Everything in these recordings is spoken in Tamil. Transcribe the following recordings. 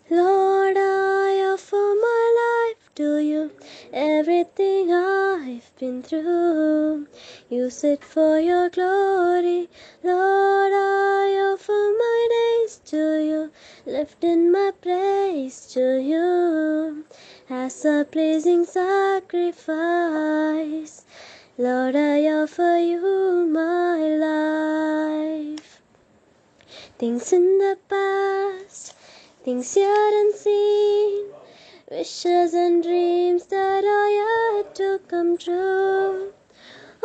Lord, I offer my life to you. Everything I've been through, use it for your glory. Lord, I offer my days to you, lifting my praise to you as a pleasing sacrifice. Lord, I offer you my life. Things in the past, things yet unseen, wishes and dreams that are yet to come true.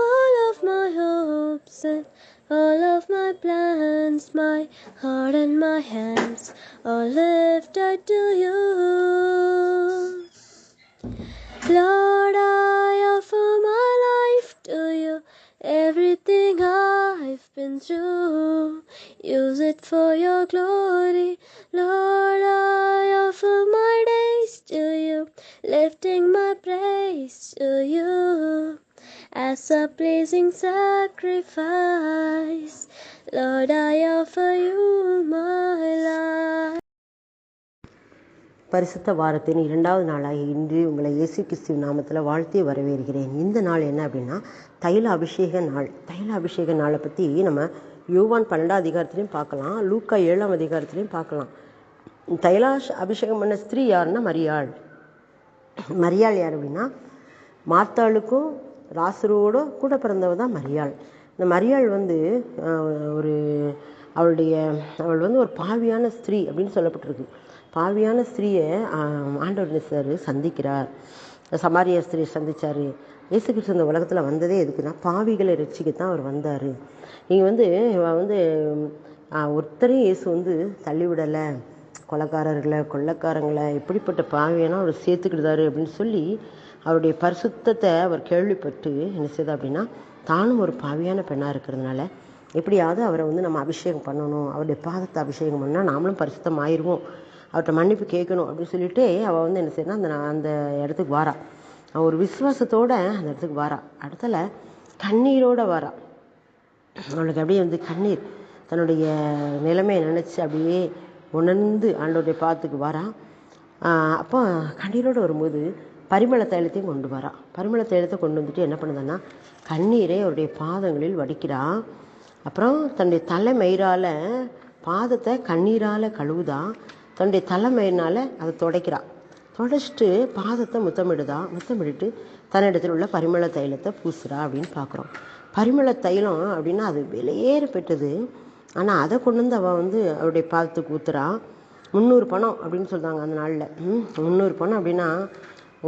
All of my hopes and all of my plans, my heart and my hands, all lifted to you. Lord, I offer my life to you. Everything I've been through, use it for your glory. Lord, I offer my days to you, lifting my praise to you as a pleasing sacrifice. Lord, I offer you my life. பரிசுத்த வாரத்தின் 2வது நாளாகி இன்று உங்களை இயேசு கிறிஸ்துவின் நாமத்தில் வாழ்த்தி வரவேற்கிறேன். இந்த நாள் என்ன அப்படின்னா தைல அபிஷேக நாள். தைல அபிஷேக நாளை பற்றி நம்ம யோவான் 12 அதிகாரத்துலையும் பார்க்கலாம், லூக்கா 7 அதிகாரத்துலையும் பார்க்கலாம். தைல அபிஷேகம் பண்ண ஸ்திரீ யாருன்னா மரியாள். மரியாள் யார் அப்படின்னா மார்த்தாளுக்கும் லாசருவோட கூட பிறந்தவ தான் மரியாள். இந்த மரியாள் அவள் ஒரு பாவியான ஸ்திரீ அப்படின்னு சொல்லப்பட்டிருக்கு. பாவியான ஸ்திரீயை ஆண்டவர் சந்திக்கிறார். சமாரிய ஸ்திரீயை சந்தித்தார். இயேசு கிறிஸ்து இந்த உலகத்தில் வந்ததே எதுக்குன்னா பாவிகளை ரட்சிக்கத்தான் அவர் வந்தார். இங்கே ஒருத்தரையும் இயேசு தள்ளிவிடலை. கொள்ளைக்காரங்களை எப்படிப்பட்ட பாவியான அவர் சேர்த்துக்கிட்டாரு அப்படின்னு சொல்லி அவருடைய பரிசுத்தத்தை அவர் கேள்விப்பட்டு என்ன செய்தார் அப்படின்னா தானும் ஒரு பாவியான பெண்ணாக இருக்கிறதுனால எப்படியாவது அவரை நம்ம அபிஷேகம் பண்ணணும், அவருடைய பாதத்தை அபிஷேகம் பண்ணால் நாமளும் பரிசுத்தம் ஆயிடுவோம், அவர்கிட்ட மன்னிப்பு கேட்கணும் அப்படின்னு சொல்லிட்டு அவள் என்ன செய்யணும் அந்த இடத்துக்கு வாரா. ஒரு விசுவாசத்தோடு அந்த இடத்துக்கு வாரா. இடத்துல கண்ணீரோடு வாரா. அவளுக்கு அப்படியே கண்ணீர் தன்னுடைய நிலைமையை நினச்சி அப்படியே உணர்ந்து ஆண்டோடைய பாதத்துக்கு வாரா. அப்போ கண்ணீரோடு வரும்போது பரிமள தைலத்தையும் கொண்டு வரா. பரிமள தைலத்தை கொண்டு வந்துட்டு என்ன பண்ணுதுன்னா கண்ணீரை அவருடைய பாதங்களில் வடிக்கிறா. அப்புறம் தன்னுடைய தலைமயிரால் பாதத்தை கண்ணீரால் கழுவுதா. தன்னுடைய தலைமயிரினால் அதை துடைக்கிறா. துடைச்சிட்டு பாதத்தை முத்தமிட்டு தன்னிடத்தில் உள்ள பரிமள தைலத்தை பூசுறா அப்படின்னு பார்க்குறோம். பரிமள தைலம் அப்படின்னா அது விலையேற பெற்றது. ஆனால் அதை கொண்டு வந்து அவள் அவருடைய பாதத்துக்கு ஊத்துறா. 300 பணம் அப்படின்னு சொல்கிறாங்க அந்த நாளில். 300 பணம் அப்படின்னா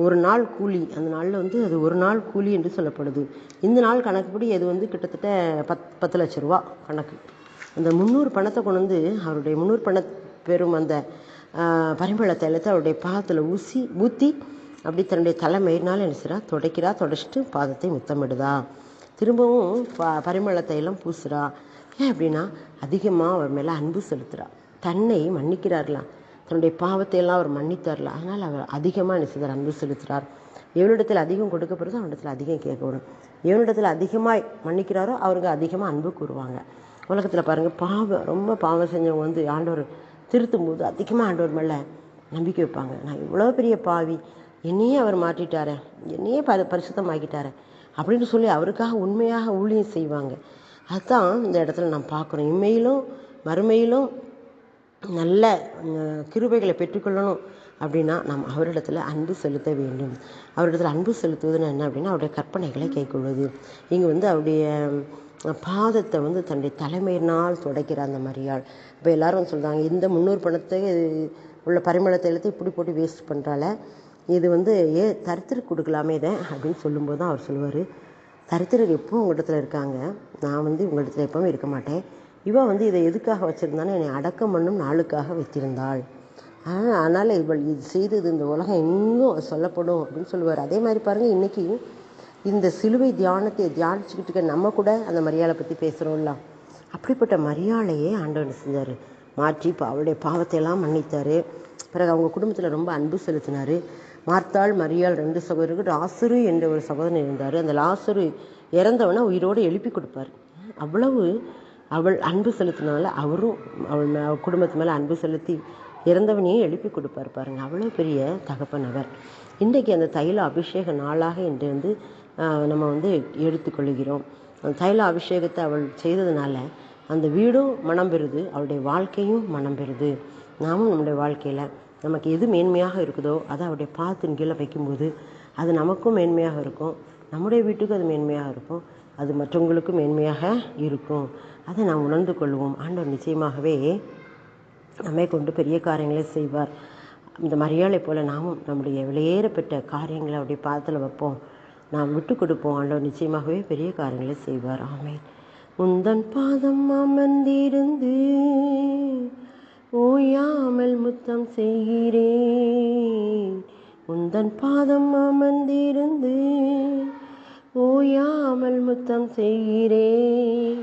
ஒரு நாள் கூலி. அந்த நாளில் அது ஒரு நாள் கூலி என்று சொல்லப்படுது. இந்த நாள் கணக்குப்படி அது கிட்டத்தட்ட 10 லட்ச ரூபா கணக்கு. அந்த 300 பணத்தை கொண்டு அவருடைய 300 பண பெரும் அந்த பரிமள தைலத்தை அவருடைய பாதத்தில் ஊற்றி அப்படி தன்னுடைய தலைமயிரினால் என்ன செய்றா துடைக்கிறா. துடைச்சிட்டு பாதத்தை முத்தமிடுதா. திரும்பவும் பரிமள தைலம் பூசுறா. ஏன் அப்படின்னா அதிகமாக அவர் மேலே அன்பு செலுத்துகிறா. தன்னை மன்னிக்கிறார்களாம், தன்னுடைய பாவத்தை எல்லாம் அவர் மன்னித்தார்லாம். அதனால் அவர் அதிகமாக என்ன செய்தார், அன்பு செலுத்துகிறார். எவனிடத்தில் அதிகம் கொடுக்கப்படுறதோ அவனிடத்தில் அதிகம் கேட்கப்படும். எவனிடத்தில் அதிகமாக மன்னிக்கிறாரோ அவருக்கு அதிகமாக அன்பு கூறுவாங்க. உலகத்தில் பாருங்கள், ரொம்ப பாவம் செஞ்சவங்க ஆண்டவர் திருத்தும் போது அதிகமாக ஆண்டவர் மேலே நம்பிக்கை வைப்பாங்க. நான் இவ்வளோ பெரிய பாவி, என்னையே அவர் மாற்றிட்டாரே, என்னையே பரிசுத்தமாக்கிட்டாரே அப்படின்னு சொல்லி அவருக்காக உண்மையாக ஊழியம் செய்வாங்க. அதுதான் இந்த இடத்துல நாம் பார்க்குறோம். இம்மையிலும் மறுமையிலும் நல்ல கிருபைகளை பெற்றுக்கொள்ளணும் அப்படின்னா நாம் அவரிடத்துல அன்பு செலுத்த வேண்டும். அவரிடத்துல அன்பு செலுத்துவதுன்னு என்ன அப்படின்னா அவருடைய கற்பனைகளை கைக்கொள்வது. இங்கே அவருடைய பாதத்தை தன்னுடைய தலைமையினால் துடைக்கிற அந்த மரியாள். இப்போ எல்லாரும் சொல்கிறாங்க, இந்த 300 பணத்தை உள்ள பரிமள தைலத்தை இப்படி போட்டு வேஸ்ட் பண்ணுறால, இது தரித்திற்கு கொடுக்கலாமே இதை அப்படின்னு சொல்லும்போது தான் அவர் சொல்லுவார், தரித்திரர் எப்பவும் உங்களிடத்துல இருக்காங்க, நான் உங்களிடத்துல எப்பவும் இருக்க மாட்டேன். இவன் இதை எதுக்காக வச்சுருந்தானே, என்னை அடக்கம் பண்ணும் நாளுக்காக வைத்திருந்தாள். அதனால் இவள் இது செய்தது இந்த உலகம் எங்கும் சொல்லப்படும் அப்படின்னு சொல்லுவார். அதே மாதிரி பாருங்கள், இன்றைக்கி இந்த சிலுவை தியானத்தை தியானிச்சுக்கிட்டு இருக்க நம்ம கூட அந்த மரியாளை பற்றி பேசுகிறோம்ல. அப்படிப்பட்ட மரியாளையே ஆண்டவர் செஞ்சார். மாற்றி அவளுடைய பாவத்தை எல்லாம் மன்னித்தார். பிறகு அவங்க குடும்பத்தில் ரொம்ப அன்பு செலுத்தினார். மார்த்தாள் மரியாள் 2 சகோதரர்கள். லாசரு என்ற ஒரு சகோதரன் இருந்தார். அந்த லாசரு இறந்தவனை உயிரோடு எழுப்பி கொடுப்பார். அவ்வளவு அவள் அன்பு செலுத்தினால அவரும் அவள் குடும்பத்து மேலே அன்பு செலுத்தி இறந்தவனையே எழுப்பி கொடுப்பார் பாருங்க. அவ்வளோ பெரிய தகப்பன் அவர். இன்றைக்கு அந்த தைல அபிஷேக நாளாக இன்று வந்து நம்ம வந்து எடுத்துக்கொள்கிறோம். அந்த தைல அபிஷேகத்தை அவள் செய்ததுனால அந்த வீடும் மனம் பெறுது, அவளுடைய வாழ்க்கையும் மனம் பெறுது. நாமும் நம்முடைய வாழ்க்கையில் நமக்கு எது மேன்மையாக இருக்குதோ அதை அவருடைய பாதத்தின் கீழே வைக்கும்போது அது நமக்கும் மேன்மையாக இருக்கும், நம்முடைய வீட்டுக்கும் அது மேன்மையாக இருக்கும், அது மற்றவங்களுக்கும் மேன்மையாக இருக்கும். அதை நாம் உணர்ந்து கொள்வோம். ஆண்டவர் நிச்சயமாகவே நம்மை கொண்டு பெரிய காரியங்களை செய்வார். இந்த மரியாதை போல் நாமும் நம்முடைய விலையேறப்பட்ட காரியங்களை அவருடைய பாதத்தில் வைப்போம், நாம் விட்டு கொடுப்போம். ஆண்டவர் நிச்சயமாகவே பெரிய காரியங்களை செய்வார். ஆமென். உந்தன் பாதம் அமர்ந்திருந்து ஓயாமல் முத்தம் செய்கிறேன். உந்தன் பாதம் அமர்ந்திருந்து ஓயாமல் முத்தம் செய்கிறேன்.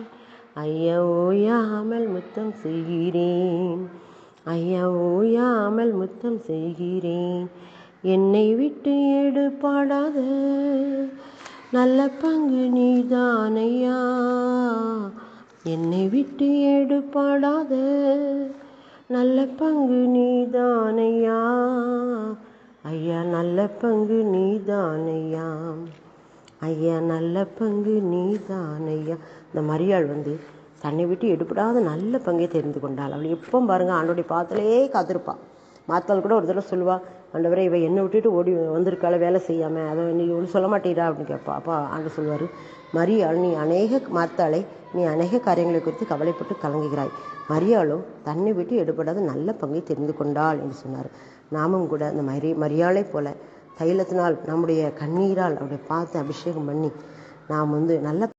ஐயா ஓயாமல் முத்தம் செய்கிறேன். ஐயா ஓயாமல் முத்தம் செய்கிறேன். என்னை விட்டு எடுபாடாத நல்ல பங்கு நீதானையா. என்னை விட்டு எடுபாடாத நல்ல பங்கு நீதானையா. ஐயா நல்ல பங்கு நீதானையா. ஐயா நல்ல பங்கு நீதானையா. இந்த மரியாள் வந்து தன்னை விட்டு எடுபடாத நல்ல பங்கை தெரிந்து கொண்டாள். அவள் எப்போ பாருங்கள் ஆண்டோடைய பாத்திலே காத்திருப்பாள். மாத்தாள் கூட ஒரு தடவை சொல்லுவாள், ஆண்டவரே இவ என்னை விட்டுட்டு ஓடி வந்திருக்காள வேலை செய்யாமல், அதை நீ ஒன்று சொல்ல மாட்டீரா அப்படின்னு கேட்பா. அப்பா ஆண்டு சொல்வார், மரியாள் நீ அநேக காரியங்களை குறித்து கவலைப்பட்டு கலங்குகிறாய், மரியாளும் தன்னை விட்டு எடுபடாத நல்ல பங்கை தெரிந்து கொண்டாள் என்று சொன்னார். நாமும் கூட அந்த மரியாளை போல தைலத்தினால் நம்முடைய கண்ணீரால் அவருடைய பாதத்தை அபிஷேகம் பண்ணி நாம் வந்து நல்ல